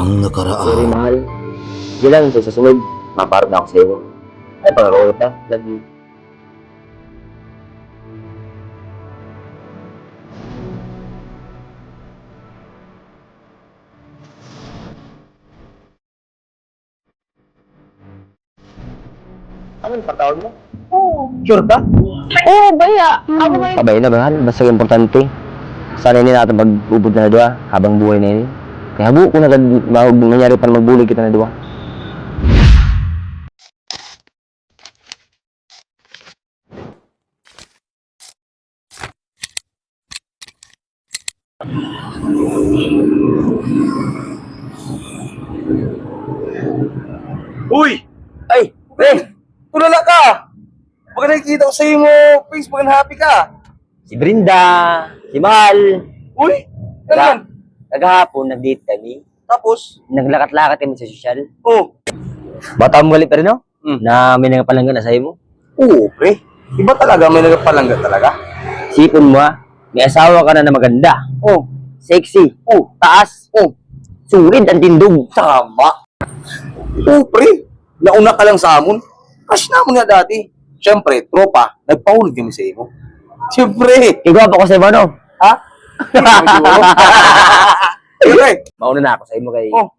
Ang nakaraan. Sorry, mahal. Sige lang, sa susunod, maparap na ako sa iyo. Ay, pangalawa kita. Love you. Ano yung patawag mo? Sure ka? Oo, baya. Ako ba Pabay na, mahal. Basta importante. Sana hindi natin mag-ubod na dua habang buhay na yun. Kaya bu, kung nangyari pa magbulig kita na dua. Uy! Ay! Pre! Tulala ka! Baka nakikita ko sa'yo mo, face, baka happy ka. Si Brinda! Si Mahal! Uy! Ano yan? Kagahapon, nag-date kami. Tapos? Naglakat-lakat kami sa sosyal. Oh. Bata mo galit pa rin, no? Mm. Na may nangapalanggan na sa'yo mo. Oo, pre. Iba talaga, may nagpalangga talaga. Sipon mo, may asawa ka na maganda. Oh. Sexy. Taas. Surid ang tindog. Tama. Oo, pre. Nauna ka lang sa amon. Crush naman nga dati. Siyempre, tropa, nagpahulog kami sa iyo. Siyempre. Ikaw pa ko sa no? Ha? Siyempre. Mauna na ako sa mo kay... Oh.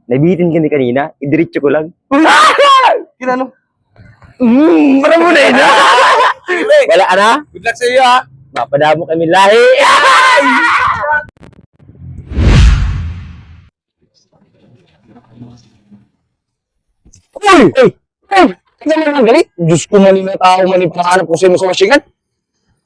Nabitin ka ni kanina. Idiretso ko lang. Kinano? Para mo na yun, ha? Siyempre. Wala ka na? Good luck sa iyo, ha? Mapadamo kami lahi. Uy! Uy! Uy! Tingnan mo naman galit. Diyos ko, mali na tao, mali pangarap ko sa mo sa masingan.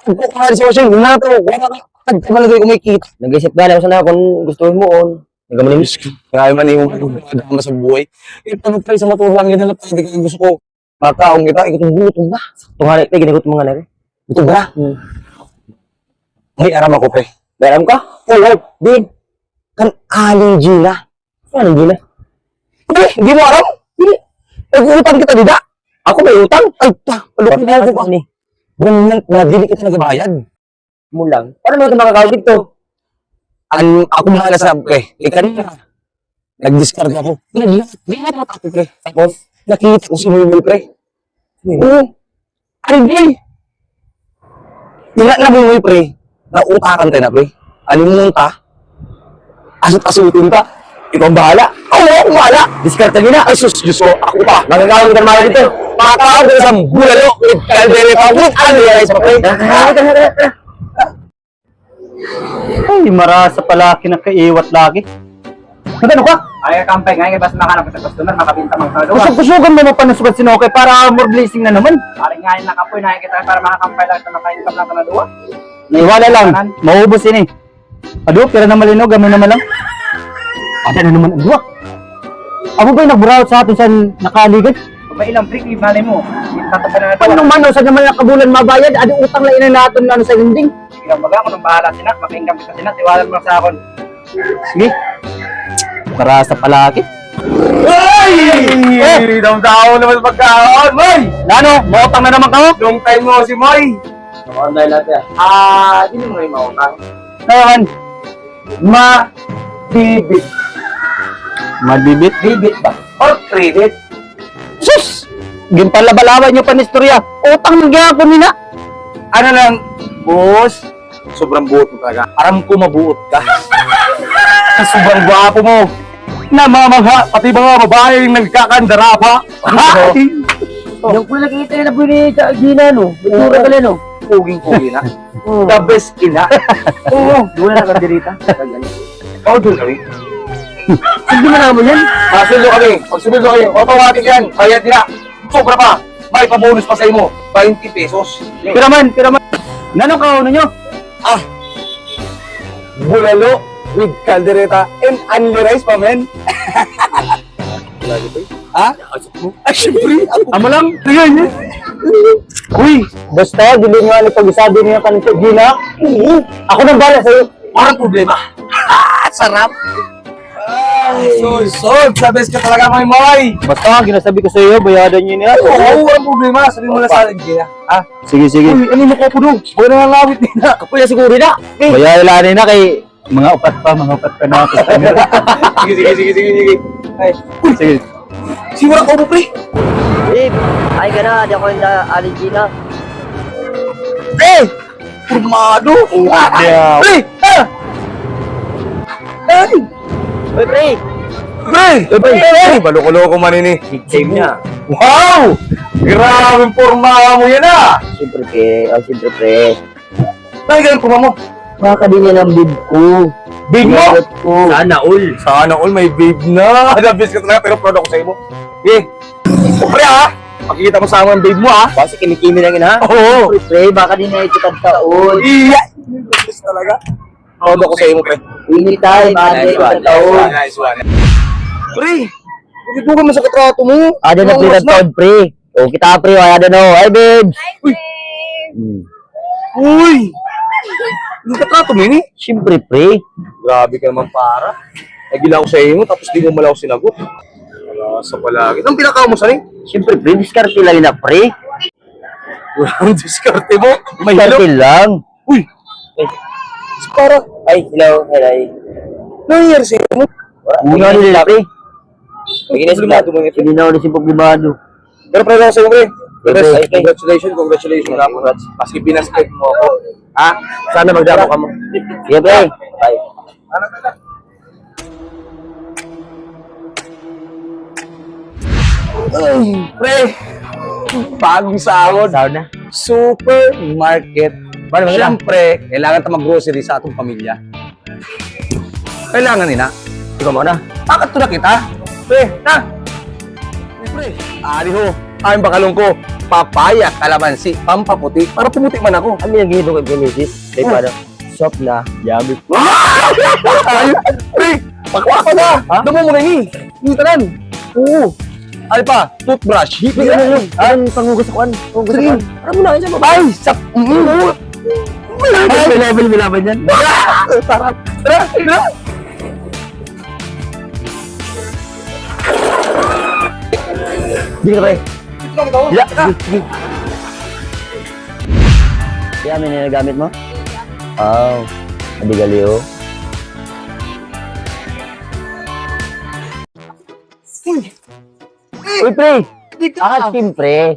Ang ko ka sa masingan, wala to. Wala ka. Pagkamalagay ko may kita. Nag-isip ka lang sana kung gusto mo on. Nagamalim. Kaya man yung magdama sa buhay. Ito tayo sa maturang ginalap. Hindi ka gusto ko. Makaong kita, ikutong butong ba? Tunghalik tayo, ginagot mga nari. Ito ba? May aram ako, pre. Meram ka? Oh, Din. kan Aling Gina. Ano din na? Pre, hindi mo aram? Hindi. Nag-uutang kita, di ba? Ako may utang? Ay, palukot na ako pa. Ni. Buwan na dili kita nagbayad. Mo lang. Paano mo ito makakawag dito? Ako bahala sa, pre. Kanina, nag-discard ako. Lahat ako, pre. Tapos, nakita ko si Mimil, pre. Oo. Ay, Ina na Mimil, pre. Nautakan tayo na, pre. Alim ta. Asot-asutin ta. Ikaw ang bahala. Ako bahala. Discard ka na. Ay, sus, Diyos ko. Ako pa. Magkakawag ka naman dito. Makakawag ka sa bulalo. With Calvary Pawit. Ano yan, sa pre? Ay, marasa palaki na kaiwat lagi. Magano ka? Ay, kampay nga, basta makanap sa customer, makabinta mga kaluwa. Kusog-kusugan mo mapanasugat si Noke para more blessing na naman. Aling nga yung nakapoy, nakikita para makakampay lang ito, maka-income lang ito na duwa. Iwala lang, maubos yun eh. Ado, pira na malino, gamay naman lang. Ate na naman ang duwa. Ako ba'y nagburawat sa atin sa nakaligad? Kung may ilang break, ibali mo. Tatapan na na Paano duwa. man, sa naman nakabulan mabayad, adi utang lang ina natin na sa linding. Sige lang baga, kung nang bahala sila, maka-income kita sila, tiwala mo lang sa akin. Sige. Marasa palaki. Ay! Damdao naman pagkaon, Moy! Lano, mautang na naman ka mo? Long time mo si Moy! Online natin. Hindi mo rin mautang. Ngayon, Ma-bibit. mabibit. Bibit ba? Or credit? Sus! Gimpalabalawan nyo pa ni istorya. Utang ng gyapon nila. Ano lang, boss? Sobrang buot mo talaga. Aram ko mabuot ka. Sobrang gwapo mo. Namamangha, pati mga babae yung nagkakandara pa. Yung kung nakikita nila po ni Gina, no? Matura ka lang, no? Puging-pugi na. The best ina. Oo. Doon na nakadirita. Oo, doon kami. Hindi mo naman yan. Masundo kami. Pag sumundo kayo, automatic yan. Bayad nila. Sobra pa. May pabonus pa sa imo. 20 pesos. Piraman. Nanong kauno nyo? Bulalo with caldereta and only rice pa, men. Ha? Ay, syempre. Amo lang. Sige. Uy, basta, dili nga ni pag-isabi niya kanito, Gina. Ako nang bala sa'yo. Parang problema. Sarap. Ay, solve. The best ka talaga, Moy Moy. Basta, ginasabi ko sa'yo, bayadan niyo niya. Oo, walang problema. Sabi mo lang sa akin, Gina. Ha? Sige. Uy, ano mo ko puno? Huwag na nalawit nila. Kapuya siguro na. Bayadan na kay Mga upat pa na ako. Sige. Ay, Sige. siwara ko mo, pre. Babe, ay ka na, di ako yung allergy na. Pre! Formado! Yeah. Pre! Ah! Ay! Uy, pre! Pre! Ay, baloko-loko man ini. Big time niya. Wow! Grabing forma mo yan ah! Siyempre, pre. Oh, siyempre, pre. Ay, ganun forma mo. Baka din yan ang bib ko. Big mo! Binalot ko. Sana all may babe na. Nabis ka talaga pero proud ako sa iyo. Eh, o pre ha? Makikita mo sa ang babe mo ha? Kasi kimi-kimi lang yun, ha? Oo! Siyempre, pre. Baka din na ito taon. Iya! Nabis talaga. Proud ako sa iyo pre. Anytime, ate, taon. Nice one. Pre! Bakit mo kami sa katrato mo? Ada na, pre, Oras taon, pre. O, kita, pre. Ay, ada na. Ay, babes. Uy! Yung katrato mo ini? Siyempre, pre. Grabe ka naman para. Nagila ko sa iyo tapos di mo malaw sinagot. Wala sa palagi. Anong pinakaw mo sa rin? Siyempre, pre. Diskarte lang yun, pre. Ang diskarte mo. May Diskarte hilo. lang. Uy! Para. Ay, hello. Hello. Nangyayari sa iyo mo? Una nila, pre. Problemado mo ito. Hindi na ako na si problemado. Pero pre lang sa iyo pre. Pre. Congratulations. Maski pinaspect mo ako. Ha? Sana magdamo ka mo. Sige, pre. Bye. Ay, pre. Bagong sahod. Sahod na. Supermarket. Paano ba Siyempre, kailangan ta mag-grocery sa atong pamilya. Kailangan nina. Ikaw mo na. Bakit to na kita? Pre, na. Pre, ari ho. Ang bakalong ko. Papaya, kalamansi, pampaputi. Para pumuti man ako. Ano yung ginagawa ko kay Mrs.? Kaya paano? Shop na. Yummy. Ay, pre, pakwa ko na. Damo mo na ni. Dito nan. Oo. Ay pa, toothbrush. Hindi ka na yun. Anong panghugas ako? Panghugas ako? Parang muna kayo sa baba. Ay, sa... May laban yan. Tara. Hindi ka, pre. Ya, sige. Kaya may ninagamit mo? Oh, adigali oh. Uy, pre! Siyempre.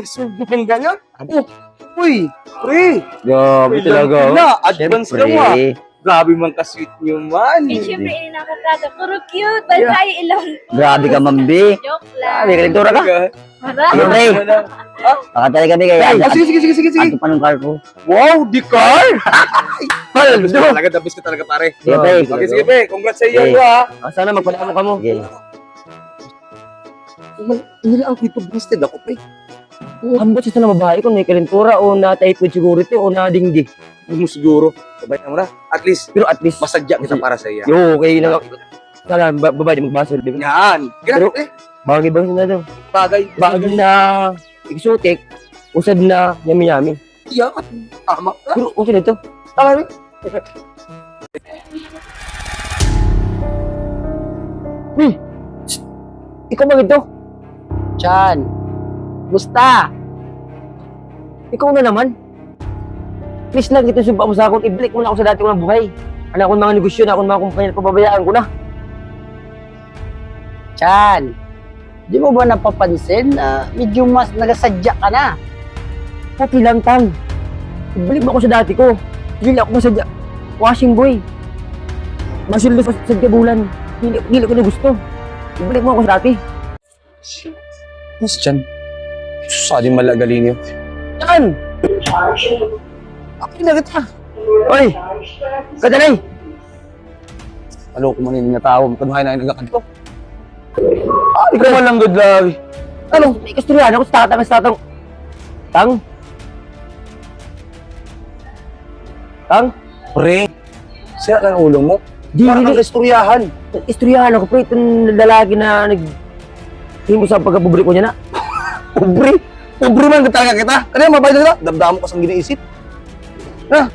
Siyempre, ganyan. Uy, pre. Grabe talaga. Na, advance ka mo ah. Siyempre. Grabe man ka-sweet nyo man. Eh, syempre, ini nakakata. Puro cute. Ba't tayo ilang Grabe ka, mambi. joke Grabe lang? ka, lektura ka. Marami. Sige, pre. Makatali kami kaya. Sige. Ato pa ng car ko. Wow, di car! Dabis ka talaga, dabis ka talaga pare. Sige, pre. Okay, sige pre, congrats sa iyo Sige. ha. Sana magpalamo ka mo. Sige. Hindi ang dito busted ako pre. Ambot siya na babae kung may kalentura o na type with security o na dingdi. Huwag mo siguro. Sabay na mo na. At least, Pero at least, masadya kita para sa iya. yo, okay na. Sana babae di magbasol, di ba? Yan. Pero- Grabe. Bagay-bagay na daw. Bagay. Bagay na exotic, usad na yami-yami. Iya. Tama. Pero okay na ito. Tama rin. Ikaw ba ito? Chan, gusta? Ikaw na naman. Please lang, ito sumpa mo sa akin. I-break mo na ako sa dati kong buhay. Ano akong mga negosyo na akong mga kumpanya, pababayaan ko na. Chan, di mo ba napapansin na medyo mas nagasadya ka na? Puti lang, Tang. I-break mo ako sa dati ko. Hindi ako masadya. Washing boy. Masulos sa bulan. Hindi ko na gusto. I-break mo ako sa dati. Mas dyan. Sa din malagalin yun. Yan! Ako na kita. Oy! Kadalay! Ano ko man yung tao. Kaduhay na yung nagakanto. Ikaw man lang good love. Ano? May kasturyan ako sa tatang. Tang? Tang? Pre. Sira lang ang ulo mo. Di, Parang di, ang istoryahan. istoryahan ako, pre. Itong lalaki na himo sa pagkapobre ko niya na. Pobre. Pobre man ka talaga kita. Kaya mabay na. Damdamo ka sa giniisip. Na.